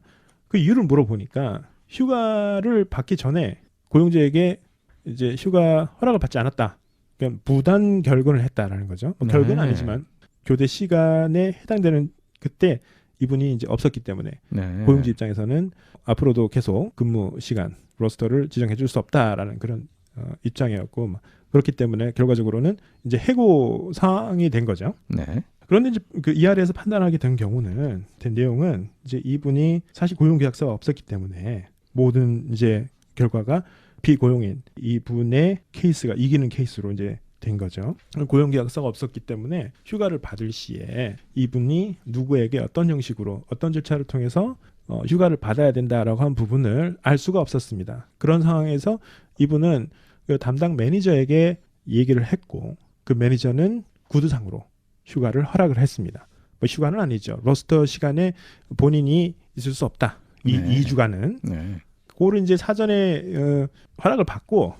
그 이유를 물어보니까 휴가를 받기 전에 고용주에게 이제 휴가 허락을 받지 않았다. 그러니까 부단 결근을 했다라는 거죠. 뭐 결근은 네. 아니지만 교대 시간에 해당되는 그때 이분이 이제 없었기 때문에 네. 고용주 입장에서는 앞으로도 계속 근무 시간 로스터를 지정해 줄 수 없다라는 그런 입장이었고 그렇기 때문에 결과적으로는 이제 해고 사항이 된 거죠. 네. 그런데 이제 그 ER에서 판단하게 된 경우는 된 내용은 이제 이분이 사실 고용계약서가 없었기 때문에 모든 이제 결과가 비고용인 이분의 케이스가 이기는 케이스로 이제 된 거죠. 고용계약서가 없었기 때문에 휴가를 받을 시에 이분이 누구에게 어떤 형식으로 어떤 절차를 통해서 휴가를 받아야 된다라고 한 부분을 알 수가 없었습니다. 그런 상황에서 이분은 그 담당 매니저에게 얘기를 했고 그 매니저는 구두상으로 휴가를 허락을 했습니다. 뭐 휴가는 아니죠. 로스터 시간에 본인이 있을 수 없다. 이 네. 2주간은. 네. 그거를 이제 사전에 허락을 받고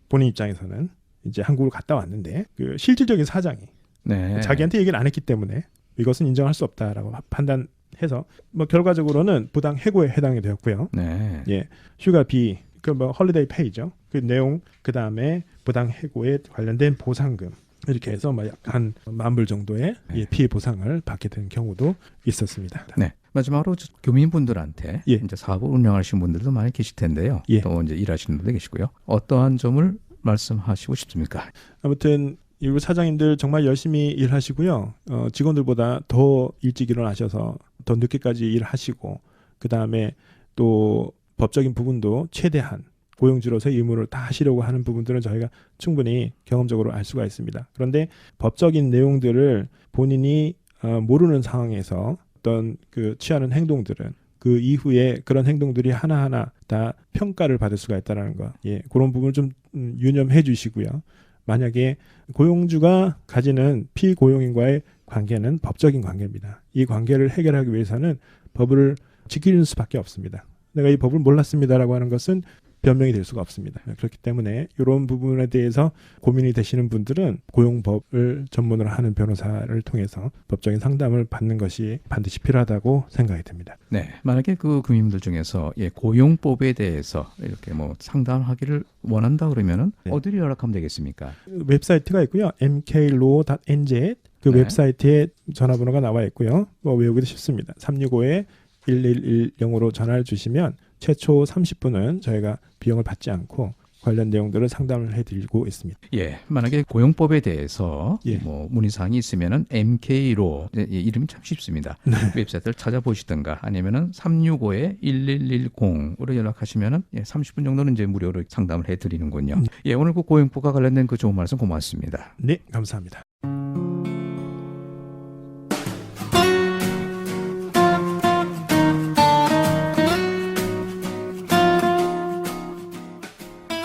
본인 입장에서는 이제 한국을 갔다 왔는데 그 실질적인 사장이 네. 자기한테 얘기를 안 했기 때문에 이것은 인정할 수 없다라고 판단해서 뭐 결과적으로는 부당 해고에 해당이 되었고요. 네. 예, 휴가비 그 뭐 헐리데이 페이죠. 그 내용 그 다음에 부당 해고에 관련된 보상금 이렇게 해서 막 한 10,000불 정도의 예, 피해 보상을 받게 된 경우도 있었습니다. 네. 마지막으로 교민분들한테 예. 이제 사업을 운영하시는 분들도 많이 계실 텐데요. 예. 또 이제 일하시는 분도 계시고요. 어떠한 점을 말씀하시고 싶습니까? 아무튼 일부 사장님들 정말 열심히 일하시고요. 직원들보다 더 일찍 일어나셔서 더 늦게까지 일하시고 그 다음에 또 법적인 부분도 최대한 고용주로서의 의무를 다 하시려고 하는 부분들은 저희가 충분히 경험적으로 알 수가 있습니다. 그런데 법적인 내용들을 본인이 모르는 상황에서 어떤 그 취하는 행동들은 그 이후에 그런 행동들이 하나하나 다 평가를 받을 수가 있다는 거. 예, 그런 부분을 좀 유념해 주시고요. 만약에 고용주가 가지는 피고용인과의 관계는 법적인 관계입니다. 이 관계를 해결하기 위해서는 법을 지키는 수밖에 없습니다. 내가 이 법을 몰랐습니다라고 하는 것은 변명이 될 수가 없습니다. 그렇기 때문에 이런 부분에 대해서 고민이 되시는 분들은 고용법을 전문으로 하는 변호사를 통해서 법적인 상담을 받는 것이 반드시 필요하다고 생각이 듭니다. 네, 만약에 그 금융들 중에서 예, 고용법에 대해서 이렇게 뭐 상담하기를 원한다 그러면은 네. 어디를 연락하면 되겠습니까? 웹사이트가 있고요. mklaw.nz 그 네. 웹사이트에 전화번호가 나와 있고요. 뭐 외우기도 쉽습니다. 365-1110으로 전화를 주시면 최초 30분은 저희가 비용을 받지 않고 관련 내용들을 상담을 해드리고 있습니다. 예, 만약에 고용법에 대해서 예. 뭐 문의사항이 있으면은 MK로 예, 이름이 참 쉽습니다. 웹사이트를 찾아보시든가 아니면은 365-1110으로 연락하시면은 예, 30분 정도는 이제 무료로 상담을 해드리는군요. 예, 오늘 그 고용법과 관련된 그 좋은 말씀 고맙습니다. 네, 감사합니다.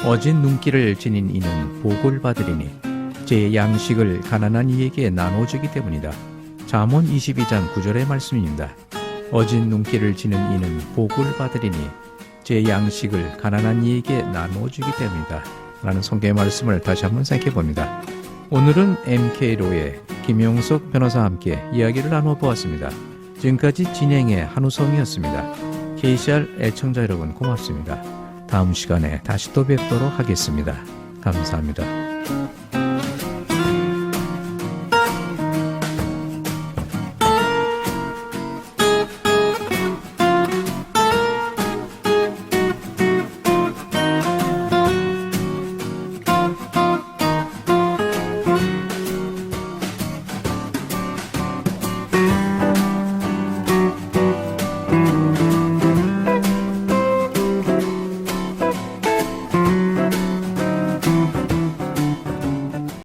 어진 눈길을 지닌 이는 복을 받으리니 제 양식을 가난한 이에게 나눠주기 때문이다. 잠언 22장 9절의 말씀입니다. 어진 눈길을 지는 이는 복을 받으리니 제 양식을 가난한 이에게 나누어주기 때문이다. 라는 성경의 말씀을 다시 한번 생각해 봅니다. 오늘은 MK로의 김용석 변호사와 함께 이야기를 나누어 보았습니다. 지금까지 진행의 한우성이었습니다. KCR 애청자 여러분 고맙습니다. 다음 시간에 다시 또 뵙도록 하겠습니다. 감사합니다.